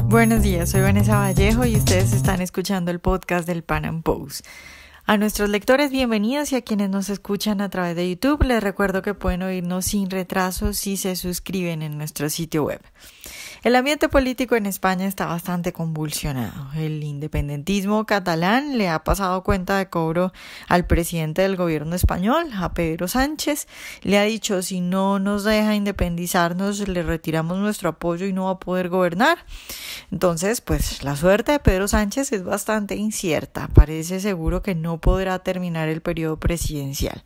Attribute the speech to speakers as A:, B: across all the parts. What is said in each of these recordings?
A: Buenos días, soy Vanessa Vallejo y ustedes están escuchando el podcast del Pan Am Post. A nuestros lectores, bienvenidos, y a quienes nos escuchan a través de YouTube, les recuerdo que pueden oírnos sin retraso si se suscriben en nuestro sitio web. El ambiente político en España está bastante convulsionado. El independentismo catalán le ha pasado cuenta de cobro al presidente del gobierno español, a Pedro Sánchez. Le ha dicho: si no nos deja independizarnos, le retiramos nuestro apoyo y no va a poder gobernar. Entonces, pues la suerte de Pedro Sánchez es bastante incierta. Parece seguro que no podrá terminar el periodo presidencial.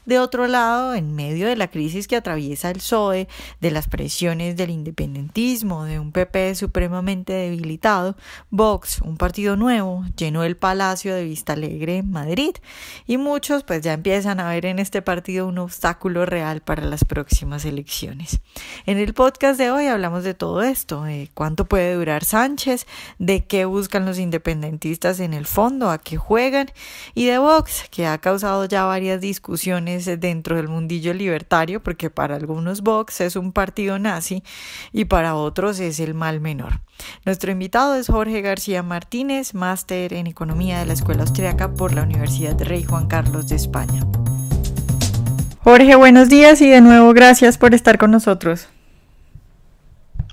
A: De otro lado, en medio de la crisis que atraviesa el PSOE, de las presiones del independentismo, de un PP supremamente debilitado, Vox, un partido nuevo, llenó el Palacio de Vistalegre en Madrid, y muchos pues ya empiezan a ver en este partido un obstáculo real para las próximas elecciones. En el podcast de hoy hablamos de todo esto, de cuánto puede durar Sánchez, de qué buscan los independentistas en el fondo, a qué juegan, y de Vox, que ha causado ya varias discusiones dentro del mundillo libertario, porque para algunos Vox es un partido nazi y para otros es el mal menor. Nuestro invitado es Jorge García Martínez, máster en Economía de la Escuela Austriaca por la Universidad Rey Juan Carlos de España. Jorge, buenos días y de nuevo gracias por estar con nosotros.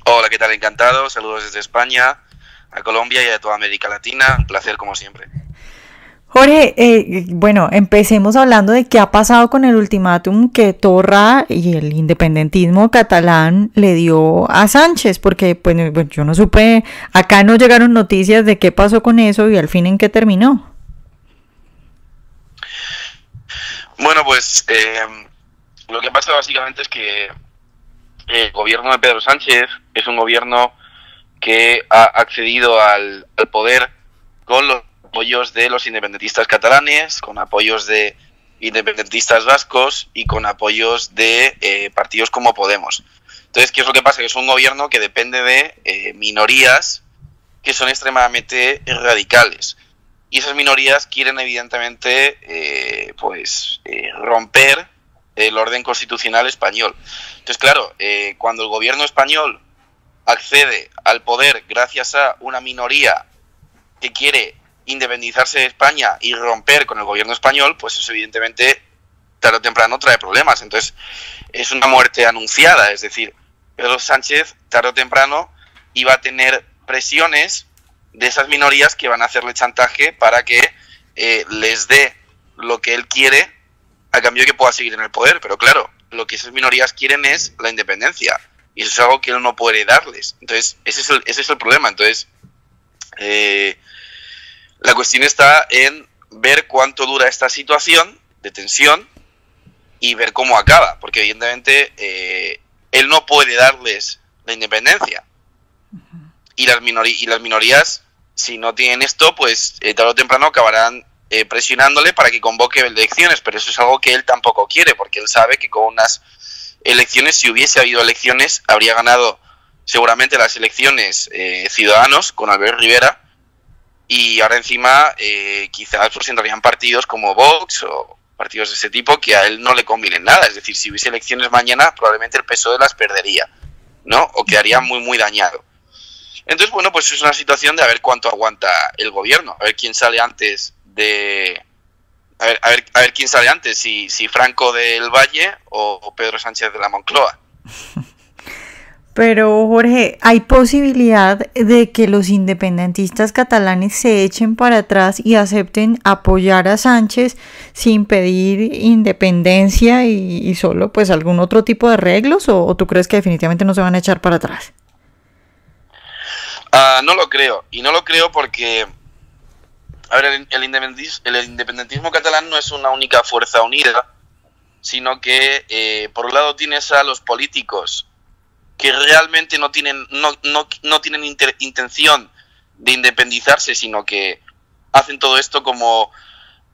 B: Hola, ¿qué tal? Encantado. Saludos desde España, a Colombia y a toda América Latina. Un placer como siempre.
A: Jorge, bueno, empecemos hablando de qué ha pasado con el ultimátum que Torra y el independentismo catalán le dio a Sánchez, porque pues yo no supe, acá no llegaron noticias de qué pasó con eso y al fin en qué terminó.
B: Bueno, pues lo que pasa básicamente es que el gobierno de Pedro Sánchez es un gobierno que ha accedido al poder con los apoyos de los independentistas catalanes, con apoyos de independentistas vascos y con apoyos de partidos como Podemos. Entonces, ¿qué es lo que pasa? Que es un gobierno que depende de minorías que son extremadamente radicales. Y esas minorías quieren evidentemente romper el orden constitucional español. Entonces, claro, cuando el gobierno español accede al poder gracias a una minoría que quiere independizarse de España y romper con el gobierno español, pues eso evidentemente tarde o temprano trae problemas. Entonces es una muerte anunciada, es decir, Pedro Sánchez tarde o temprano iba a tener presiones de esas minorías que van a hacerle chantaje para que les dé lo que él quiere a cambio de que pueda seguir en el poder. Pero claro, lo que esas minorías quieren es la independencia y eso es algo que él no puede darles. Entonces ese es el problema. Entonces la cuestión está en ver cuánto dura esta situación de tensión y ver cómo acaba, porque evidentemente él no puede darles la independencia. Y las minorías, si no tienen esto, pues tarde o temprano acabarán presionándole para que convoque elecciones, pero eso es algo que él tampoco quiere, porque él sabe que con unas elecciones, si hubiese habido elecciones, habría ganado seguramente las elecciones Ciudadanos con Albert Rivera. Y ahora encima quizás presentarían partidos como Vox o partidos de ese tipo que a él no le convienen nada. Es decir, si hubiese elecciones mañana, probablemente el PSOE las perdería, ¿no? O quedaría muy, muy dañado. Entonces, bueno, pues es una situación de a ver cuánto aguanta el gobierno, a ver quién sale antes de... A ver quién sale antes, si Franco del Valle o Pedro Sánchez de la Moncloa.
A: Pero Jorge, ¿hay posibilidad de que los independentistas catalanes se echen para atrás y acepten apoyar a Sánchez sin pedir independencia y solo pues algún otro tipo de arreglos? ¿O tú crees que definitivamente no se van a echar para atrás?
B: No lo creo, y no lo creo porque, a ver, el independentismo catalán no es una única fuerza unida, sino que por un lado tienes a los políticos que realmente no tienen intención de independizarse, sino que hacen todo esto como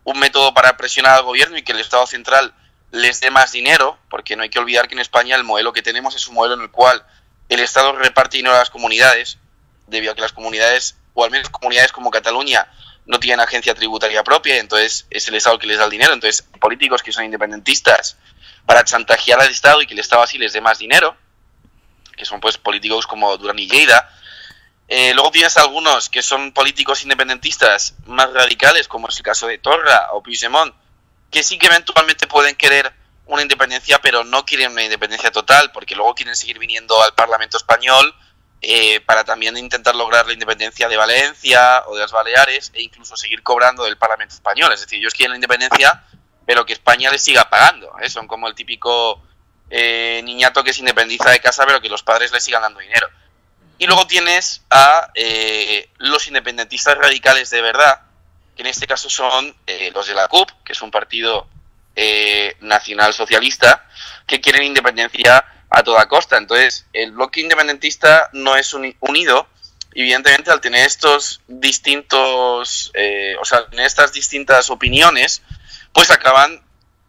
B: un método para presionar al gobierno y que el Estado central les dé más dinero, porque no hay que olvidar que en España el modelo que tenemos es un modelo en el cual el Estado reparte dinero a las comunidades, debido a que las comunidades, o al menos comunidades como Cataluña, no tienen agencia tributaria propia, entonces es el Estado que les da el dinero. Entonces políticos que son independentistas para chantajear al Estado y que el Estado así les dé más dinero, que son pues políticos como Duran y Lleida, Luego tienes algunos que son políticos independentistas más radicales, como es el caso de Torra o Puigdemont, que sí que eventualmente pueden querer una independencia, pero no quieren una independencia total, porque luego quieren seguir viniendo al Parlamento español para también intentar lograr la independencia de Valencia o de las Baleares e incluso seguir cobrando del Parlamento español. Es decir, ellos quieren la independencia, pero que España les siga pagando. Son como el típico niñato que se independiza de casa, pero que los padres le sigan dando dinero. Y luego tienes a los independentistas radicales de verdad, que en este caso son los de la CUP, que es un partido nacional socialista, que quieren independencia a toda costa. Entonces, el bloque independentista no es unido, y evidentemente al tener estos distintos, tener estas distintas opiniones, pues acaban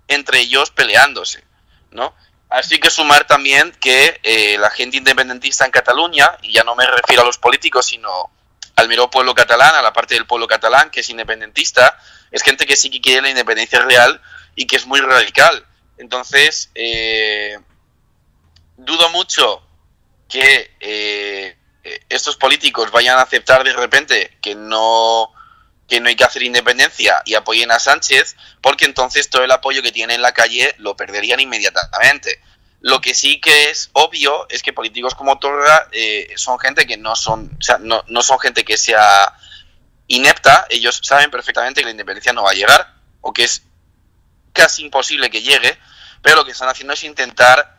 B: entre ellos peleándose, ¿no? Así que sumar también que la gente independentista en Cataluña, y ya no me refiero a los políticos, sino al mero pueblo catalán, a la parte del pueblo catalán que es independentista, es gente que sí que quiere la independencia real y que es muy radical. Entonces, dudo mucho que estos políticos vayan a aceptar de repente que no hay que hacer independencia y apoyen a Sánchez, porque entonces todo el apoyo que tienen en la calle lo perderían inmediatamente. Lo que sí que es obvio es que políticos como Torra son gente que no son gente que sea inepta. Ellos saben perfectamente que la independencia no va a llegar, o que es casi imposible que llegue, pero lo que están haciendo es intentar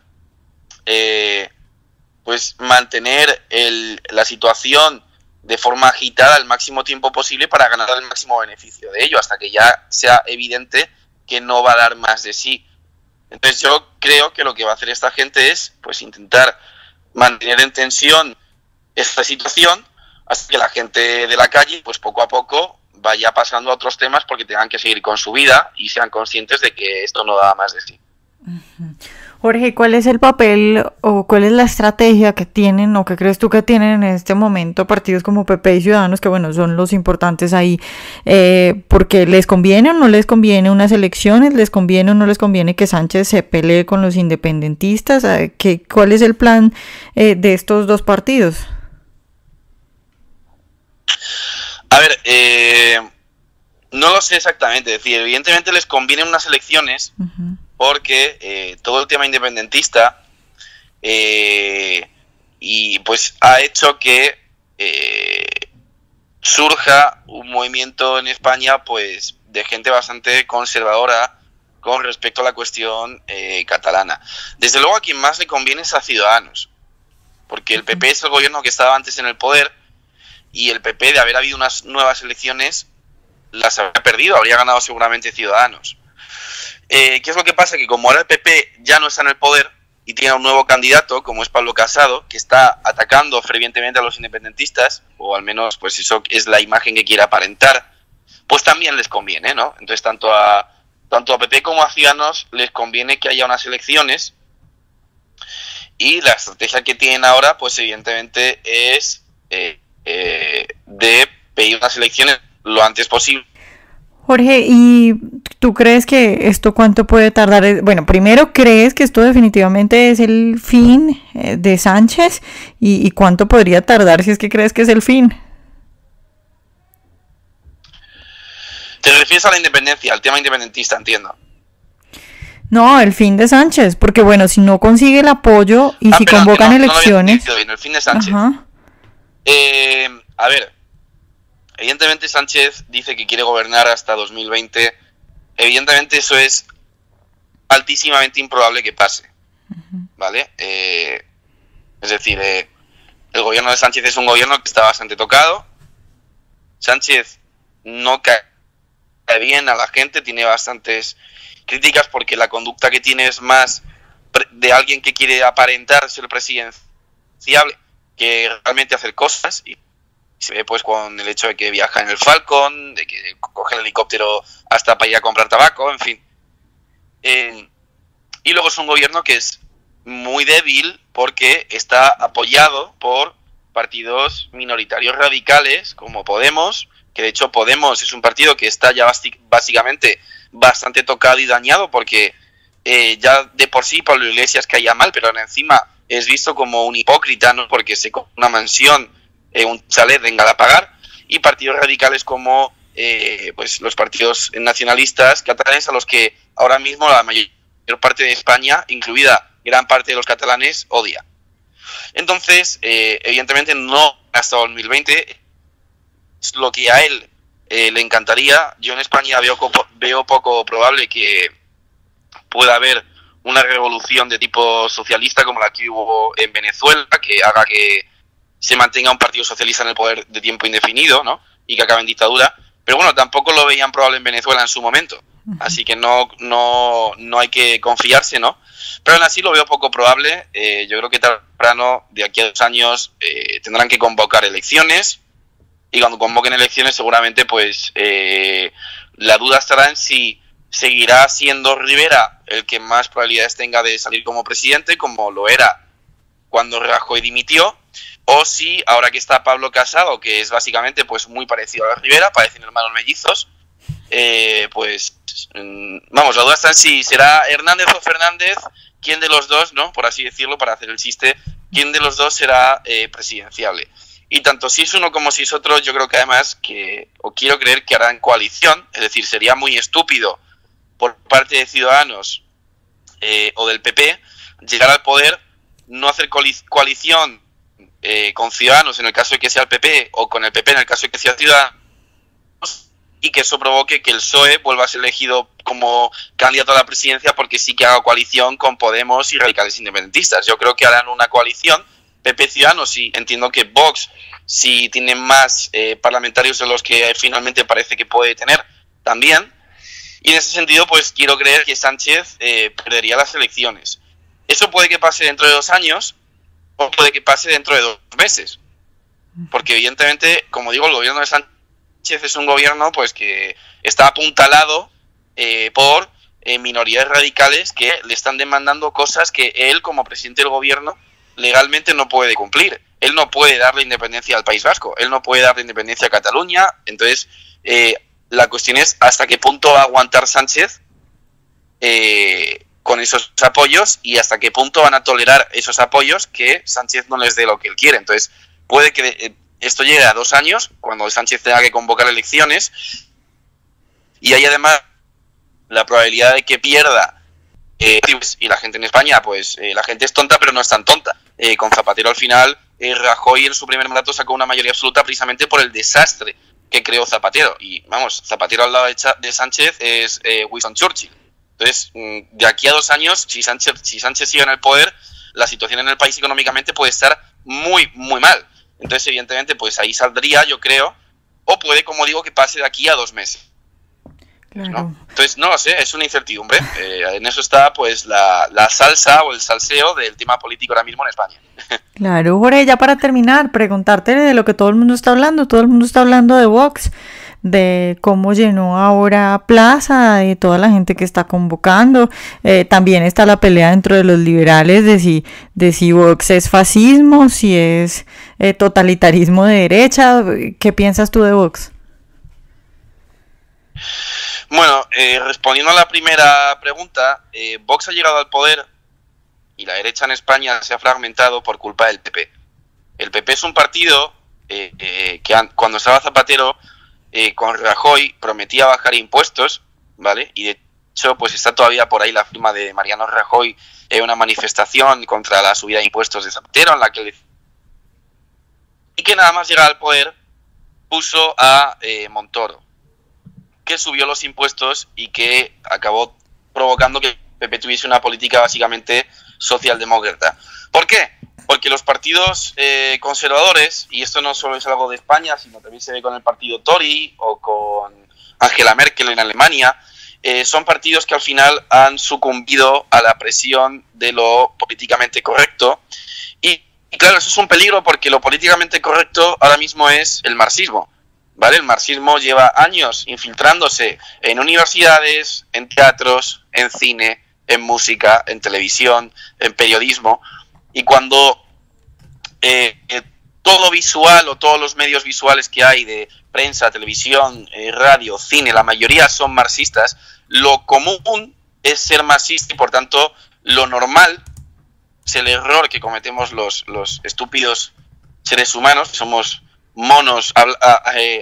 B: pues mantener la situación de forma agitada el máximo tiempo posible para ganar el máximo beneficio de ello, hasta que ya sea evidente que no va a dar más de sí. Entonces yo creo que lo que va a hacer esta gente es pues intentar mantener en tensión esta situación hasta que la gente de la calle pues poco a poco vaya pasando a otros temas, porque tengan que seguir con su vida y sean conscientes de que esto no da más de sí.
A: Jorge, ¿cuál es el papel o cuál es la estrategia que tienen o que crees tú que tienen en este momento partidos como PP y Ciudadanos, que bueno, son los importantes ahí, porque les conviene o no les conviene unas elecciones, les conviene o no les conviene que Sánchez se pelee con los independentistas? ¿Cuál es el plan de estos dos partidos?
B: A ver, no lo sé exactamente, es decir, evidentemente les convienen unas elecciones, porque todo el tema independentista y pues ha hecho que surja un movimiento en España pues de gente bastante conservadora con respecto a la cuestión catalana. Desde luego a quien más le conviene es a Ciudadanos, porque el PP es el gobierno que estaba antes en el poder, y el PP, de haber habido unas nuevas elecciones, las habría perdido, habría ganado seguramente Ciudadanos. ¿Qué es lo que pasa? Que como ahora el PP ya no está en el poder y tiene un nuevo candidato, como es Pablo Casado, que está atacando fervientemente a los independentistas, o al menos pues eso es la imagen que quiere aparentar, pues también les conviene, ¿no? Entonces tanto a PP como a Ciudadanos les conviene que haya unas elecciones, y la estrategia que tienen ahora pues evidentemente es de pedir unas elecciones lo antes posible.
A: Jorge, ¿y tú crees que esto cuánto puede tardar? Bueno, primero, ¿crees que esto definitivamente es el fin de Sánchez? ¿Y cuánto podría tardar si es que crees que es el fin?
B: ¿Te refieres a la independencia, al tema independentista, entiendo?
A: No, el fin de Sánchez, porque bueno, si no consigue el apoyo y si convocan elecciones...
B: No, el fin de Sánchez. A ver, evidentemente Sánchez dice que quiere gobernar hasta 2020. Evidentemente eso es altísimamente improbable que pase, ¿vale? Es decir, el gobierno de Sánchez es un gobierno que está bastante tocado. Sánchez no cae bien a la gente, tiene bastantes críticas porque la conducta que tiene es más de alguien que quiere aparentar ser presidenciable que realmente hacer cosas, y se ve pues con el hecho de que viaja en el Falcon, de que coge el helicóptero hasta para ir a comprar tabaco, en fin. Y luego es un gobierno que es muy débil porque está apoyado por partidos minoritarios radicales como Podemos, que de hecho Podemos es un partido que está ya básicamente bastante tocado y dañado, porque ya de por sí Pablo Iglesias caía mal, pero encima es visto como un hipócrita, ¿no? Porque se compra una mansión un chalet en Galapagar, y partidos radicales como pues los partidos nacionalistas catalanes, a los que ahora mismo la mayor parte de España, incluida gran parte de los catalanes, odia. Entonces, evidentemente no hasta 2020 es lo que a él le encantaría. Yo en España veo poco probable que pueda haber una revolución de tipo socialista como la que hubo en Venezuela, que haga que se mantenga un partido socialista en el poder de tiempo indefinido, ¿no? Y que acabe en dictadura. Pero bueno, tampoco lo veían probable en Venezuela en su momento. Así que no hay que confiarse, ¿no? Pero aún así lo veo poco probable. Yo creo que temprano, de aquí a 2 años, tendrán que convocar elecciones. Y cuando convoquen elecciones, seguramente, pues, la duda estará en si seguirá siendo Rivera el que más probabilidades tenga de salir como presidente, como lo era cuando Rajoy dimitió, o si ahora que está Pablo Casado, que es básicamente pues muy parecido a Rivera, parecen hermanos mellizos, pues vamos, la duda está en si será Hernández o Fernández, quién de los dos, ¿no? Por así decirlo, para hacer el chiste, quién de los dos será presidenciable. Y tanto si es uno como si es otro, yo creo que además quiero creer que harán coalición, es decir, sería muy estúpido por parte de Ciudadanos o del PP llegar al poder, no hacer coalición con Ciudadanos en el caso de que sea el PP, o con el PP en el caso de que sea Ciudadanos, y que eso provoque que el PSOE vuelva a ser elegido como candidato a la presidencia, porque sí que haga coalición con Podemos y radicales independentistas. Yo creo que harán una coalición PP Ciudadanos, y entiendo que Vox, si tiene más parlamentarios de los que finalmente parece que puede tener, también. Y en ese sentido, pues quiero creer que Sánchez perdería las elecciones. Eso puede que pase dentro de 2 años, o puede que pase dentro de 2 meses. Porque evidentemente, como digo, el gobierno de Sánchez es un gobierno pues que está apuntalado por minorías radicales que le están demandando cosas que él, como presidente del gobierno, legalmente no puede cumplir. Él no puede darle independencia al País Vasco, él no puede darle independencia a Cataluña. Entonces, la cuestión es hasta qué punto va a aguantar Sánchez con esos apoyos, y hasta qué punto van a tolerar esos apoyos que Sánchez no les dé lo que él quiere. Entonces, puede que esto llegue a 2 años, cuando Sánchez tenga que convocar elecciones, y hay además la probabilidad de que pierda, y la gente en España, pues la gente es tonta, pero no es tan tonta. Con Zapatero al final, Rajoy en su primer mandato sacó una mayoría absoluta precisamente por el desastre que creó Zapatero. Y vamos, Zapatero al lado de Sánchez es Winston Churchill. Entonces, de aquí a 2 años, si Sánchez sigue en el poder, la situación en el país económicamente puede estar muy, muy mal. Entonces, evidentemente, pues ahí saldría, yo creo, o puede, como digo, que pase de aquí a 2 meses.
A: Claro.
B: ¿No? Entonces, no lo sé, es una incertidumbre. En eso está, pues, la salsa o el salseo del tema político ahora mismo en España.
A: Claro, Jorge, ya para terminar, preguntarte de lo que todo el mundo está hablando. Todo el mundo está hablando de Vox, de cómo llenó ahora Plaza, de toda la gente que está convocando. También está la pelea dentro de los liberales de si Vox es fascismo, si es totalitarismo de derecha. ¿Qué piensas tú de Vox?
B: Bueno, respondiendo a la primera pregunta, Vox ha llegado al poder y la derecha en España se ha fragmentado por culpa del PP. El PP es un partido que cuando estaba Zapatero con Rajoy prometía bajar impuestos, ¿vale? Y de hecho pues está todavía por ahí la firma de Mariano Rajoy en una manifestación contra la subida de impuestos de Zapatero, en la que y que nada más llegar al poder puso a Montoro, que subió los impuestos y que acabó provocando que el PP tuviese una política básicamente socialdemócrata. ¿Por qué? Porque los partidos conservadores, y esto no solo es algo de España, sino también se ve con el partido Tory o con Angela Merkel en Alemania, son partidos que al final han sucumbido a la presión de lo políticamente correcto. Y claro, eso es un peligro, porque lo políticamente correcto ahora mismo es el marxismo, ¿vale? El marxismo lleva años infiltrándose en universidades, en teatros, en cine, en música, en televisión, en periodismo, y cuando todo visual o todos los medios visuales que hay de prensa, televisión, radio, cine, la mayoría son marxistas, lo común es ser marxista, y por tanto lo normal es el error que cometemos los estúpidos seres humanos, somos monos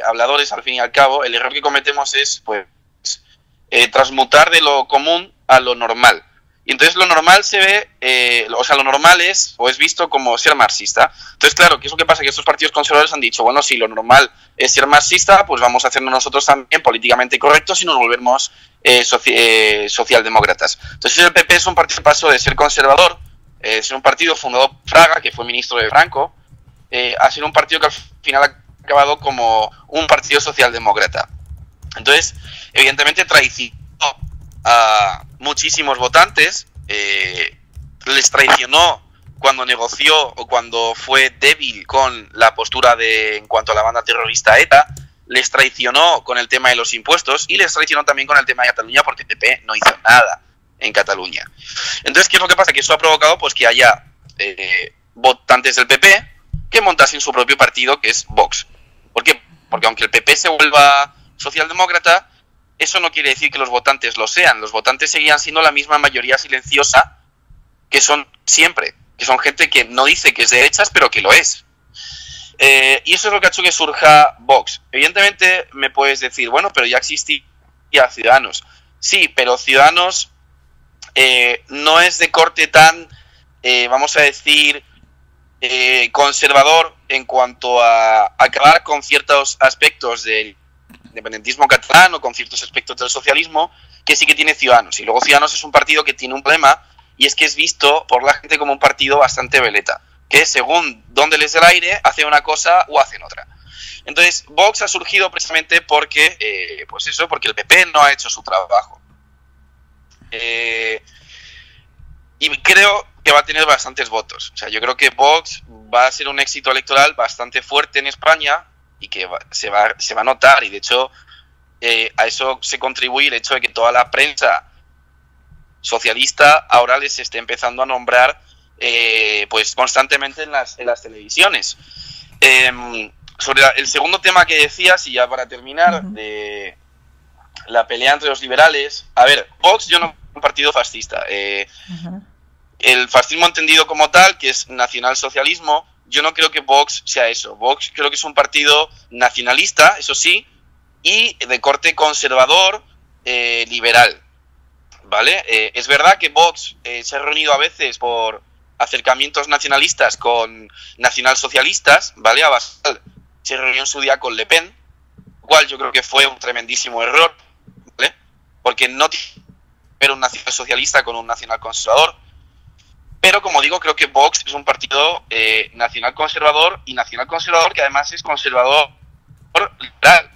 B: habladores al fin y al cabo. El error que cometemos es pues transmutar de lo común a lo normal. Y entonces lo normal se ve, lo normal es visto como ser marxista. Entonces, claro, ¿qué es lo que pasa? Que estos partidos conservadores han dicho, bueno, si lo normal es ser marxista, pues vamos a hacernos nosotros también políticamente correctos y nos volvemos socialdemócratas. Entonces el PP es un partido que pasó de ser conservador, ser un partido fundado por Fraga, que fue ministro de Franco, a ser un partido que al final ha acabado como un partido socialdemócrata. Entonces, evidentemente traicionó a muchísimos votantes, les traicionó cuando negoció o cuando fue débil con la postura en cuanto a la banda terrorista ETA, les traicionó con el tema de los impuestos y les traicionó también con el tema de Cataluña, porque el PP no hizo nada en Cataluña. Entonces, ¿qué es lo que pasa? Que eso ha provocado pues que haya votantes del PP que montasen su propio partido, que es Vox. ¿Por qué? Porque aunque el PP se vuelva socialdemócrata, eso no quiere decir que los votantes lo sean. Los votantes seguían siendo la misma mayoría silenciosa que son siempre, que son gente que no dice que es de derechas, pero que lo es. Y eso es lo que ha hecho que surja Vox. Evidentemente me puedes decir, bueno, pero ya existía Ciudadanos. Sí, pero Ciudadanos no es de corte tan, vamos a decir, conservador en cuanto a acabar con ciertos aspectos del independentismo catalán o con ciertos aspectos del socialismo, que sí que tiene Ciudadanos. Y luego Ciudadanos es un partido que tiene un problema, y es que es visto por la gente como un partido bastante veleta, que según dónde les dé el aire, hacen una cosa o hacen otra. Entonces, Vox ha surgido precisamente porque, porque el PP no ha hecho su trabajo. Y creo que va a tener bastantes votos. O sea, yo creo que Vox va a ser un éxito electoral bastante fuerte en España y que se va a notar. Y de hecho, a eso se contribuye el hecho de que toda la prensa socialista ahora les esté empezando a nombrar pues constantemente en las televisiones. Sobre el segundo tema que decías, y ya para terminar, de la pelea entre los liberales. A ver, Vox yo no es un partido fascista. El fascismo entendido como tal, que es nacionalsocialismo, yo no creo que Vox sea eso. Vox creo que es un partido nacionalista, eso sí, y de corte conservador, liberal. ¿Vale? Es verdad que Vox se ha reunido a veces por acercamientos nacionalistas con nacionalsocialistas, ¿vale? Abascal se reunió en su día con Le Pen, lo cual yo creo que fue un tremendísimo error, ¿vale? Porque no tiene que ver un nacionalsocialista con un nacionalconservador. Pero, como digo, creo que Vox es un partido nacionalconservador, y nacionalconservador que además es conservador liberal.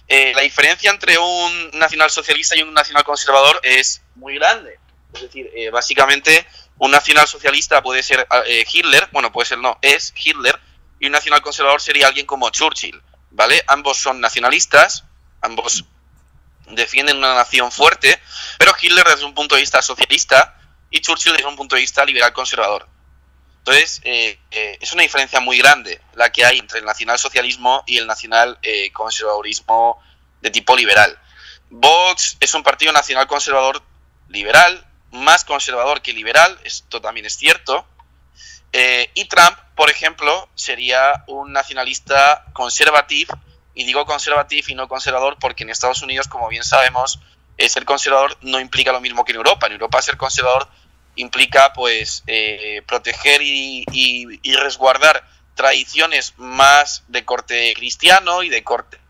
B: La diferencia entre un nacionalsocialista y un nacionalconservador es muy grande. Es decir, básicamente un nacionalsocialista puede ser Hitler, bueno, puede ser no, es Hitler, y un nacionalconservador sería alguien como Churchill, ¿vale? Ambos son nacionalistas, ambos defienden una nación fuerte, pero Hitler desde un punto de vista socialista y Churchill desde un punto de vista liberal conservador. Entonces, es una diferencia muy grande la que hay entre el nacionalsocialismo y el nacionalconservadurismo de tipo liberal. Vox es un partido nacional conservador liberal, más conservador que liberal, esto también es cierto. Y Trump, por ejemplo, sería un nacionalista conservativo, y digo conservativo y no conservador porque en Estados Unidos, como bien sabemos, ser conservador no implica lo mismo que en Europa. En Europa ser conservador implica pues proteger y resguardar tradiciones más de corte cristiano y de corte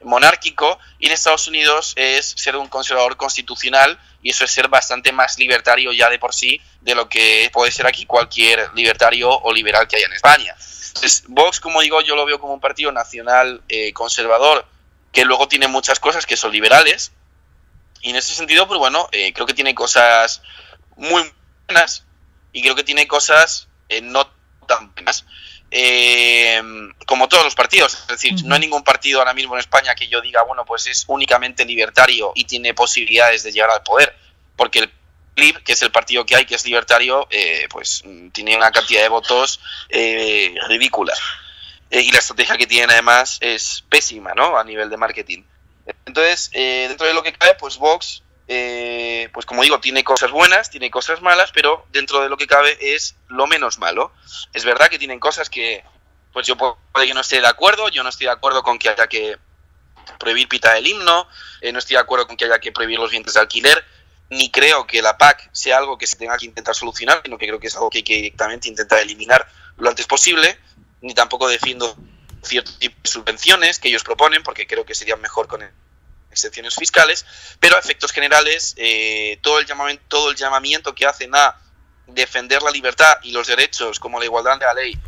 B: monárquico, y en Estados Unidos es ser un conservador constitucional, y eso es ser bastante más libertario ya de por sí de lo que puede ser aquí cualquier libertario o liberal que haya en España. Entonces, Vox, como digo, yo lo veo como un partido nacional conservador, que luego tiene muchas cosas que son liberales, y en ese sentido, pues bueno, creo que tiene cosas muy buenas y creo que tiene cosas no tan buenas, como todos los partidos. Es decir, no hay ningún partido ahora mismo en España que yo diga, bueno, pues es únicamente libertario y tiene posibilidades de llegar al poder, porque el PLIB, que es el partido que hay, que es libertario, pues tiene una cantidad de votos ridícula. Y la estrategia que tienen además es pésima, ¿no? A nivel de marketing. Entonces, dentro de lo que cabe, pues Vox pues como digo, tiene cosas buenas, tiene cosas malas, pero dentro de lo que cabe es lo menos malo. Es verdad que tienen cosas que, pues yo puede que no esté de acuerdo, yo no estoy de acuerdo con que haya que prohibir pitar el himno, no estoy de acuerdo con que haya que prohibir los vientres de alquiler, ni creo que la PAC sea algo que se tenga que intentar solucionar, sino que creo que es algo que hay que directamente intentar eliminar lo antes posible, ni tampoco defiendo cierto tipo de subvenciones que ellos proponen, porque creo que serían mejor con excepciones fiscales, pero a efectos generales todo el llamamiento que hacen a defender la libertad y los derechos como la igualdad de la ley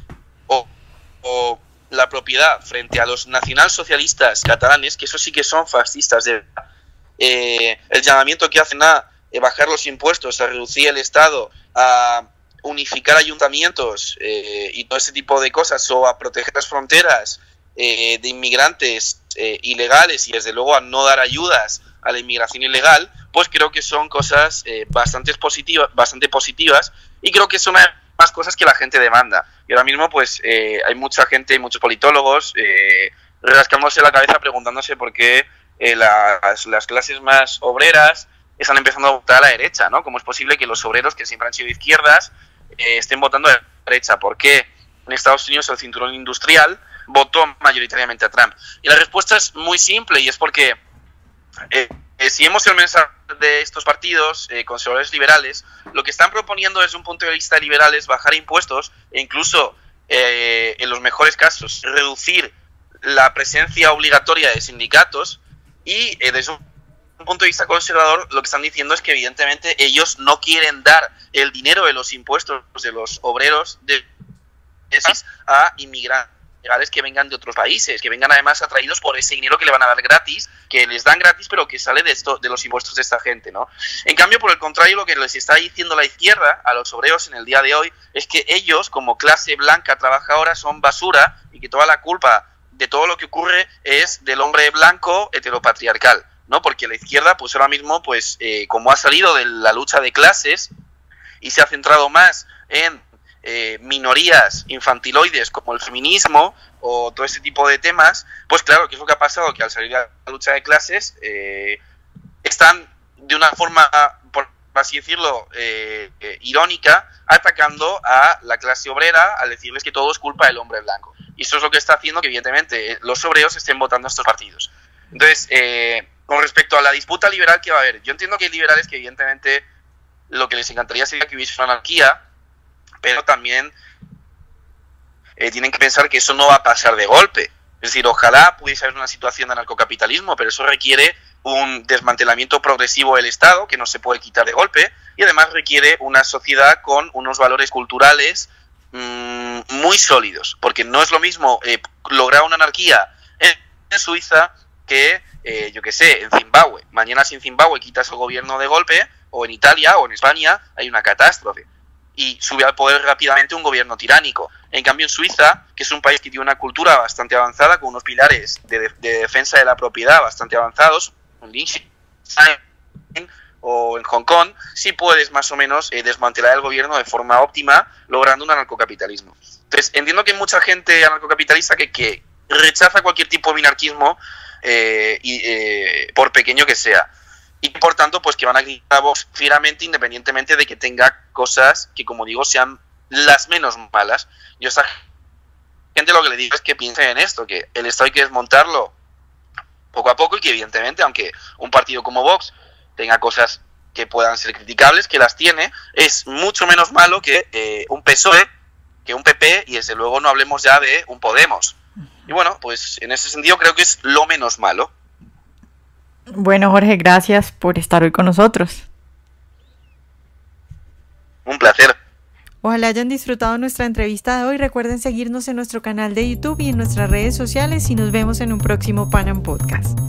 B: o la propiedad frente a los nacionalsocialistas catalanes, que eso sí que son fascistas de verdad, el llamamiento que hacen a bajar los impuestos, a reducir el Estado, a unificar ayuntamientos y todo ese tipo de cosas, o a proteger las fronteras de inmigrantes ilegales y desde luego a no dar ayudas a la inmigración ilegal, pues creo que son cosas bastante positivas y creo que son más cosas que la gente demanda. Y ahora mismo pues hay mucha gente, muchos politólogos rascándose la cabeza preguntándose por qué las clases más obreras están empezando a votar a la derecha, ¿no? ¿Cómo es posible que los obreros, que siempre han sido de izquierdas, estén votando a la derecha? ¿Por qué en Estados Unidos el cinturón industrial votó mayoritariamente a Trump? Y la respuesta es muy simple, y es porque si hemos el mensaje de estos partidos conservadores liberales, lo que están proponiendo desde un punto de vista liberal es bajar impuestos e incluso, en los mejores casos, reducir la presencia obligatoria de sindicatos, y desde un punto de vista conservador lo que están diciendo es que evidentemente ellos no quieren dar el dinero de los impuestos de los obreros a inmigrantes legales que vengan de otros países, que vengan además atraídos por ese dinero que le van a dar gratis, que les dan gratis pero que sale de los impuestos de esta gente, ¿no? En cambio, por el contrario, lo que les está diciendo la izquierda a los obreros en el día de hoy es que ellos, como clase blanca trabajadora, son basura y que toda la culpa de todo lo que ocurre es del hombre blanco heteropatriarcal, ¿no? Porque la izquierda, pues ahora mismo, pues como ha salido de la lucha de clases y se ha centrado más en minorías infantiloides como el feminismo o todo ese tipo de temas, pues claro, ¿qué es lo que ha pasado? Que al salir de la lucha de clases están de una forma, por así decirlo, irónica, atacando a la clase obrera al decirles que todo es culpa del hombre blanco. Y eso es lo que está haciendo que evidentemente los obreros estén votando a estos partidos. Entonces, con respecto a la disputa liberal que va a haber, yo entiendo que hay liberales que evidentemente lo que les encantaría sería que hubiese una anarquía, pero también tienen que pensar que eso no va a pasar de golpe. Es decir, ojalá pudiese haber una situación de anarcocapitalismo, pero eso requiere un desmantelamiento progresivo del Estado, que no se puede quitar de golpe, y además requiere una sociedad con unos valores culturales muy sólidos, porque no es lo mismo lograr una anarquía en Suiza que, yo qué sé, en Zimbabue. Mañana si en Zimbabue quitas el gobierno de golpe, o en Italia o en España, hay una catástrofe y sube al poder rápidamente un gobierno tiránico. En cambio, en Suiza, que es un país que tiene una cultura bastante avanzada, con unos pilares de defensa de la propiedad bastante avanzados, en Liechtenstein o en Hong Kong, sí puedes más o menos desmantelar el gobierno de forma óptima, logrando un anarcocapitalismo. Entonces, entiendo que hay mucha gente anarcocapitalista que rechaza cualquier tipo de minarquismo, por pequeño que sea. Y por tanto, pues que van a gritar a Vox fieramente, independientemente de que tenga cosas que, como digo, sean las menos malas. Yo a esta gente lo que le digo es que piensen en esto, que el Estado hay que desmontarlo poco a poco y que evidentemente, aunque un partido como Vox tenga cosas que puedan ser criticables, que las tiene, es mucho menos malo que un PSOE, que un PP, y desde luego no hablemos ya de un Podemos. Y bueno, pues en ese sentido creo que es lo menos malo.
A: Bueno, Jorge, gracias por estar hoy con nosotros.
B: Un placer.
A: Ojalá hayan disfrutado nuestra entrevista de hoy. Recuerden seguirnos en nuestro canal de YouTube y en nuestras redes sociales y nos vemos en un próximo Pan Am Podcast.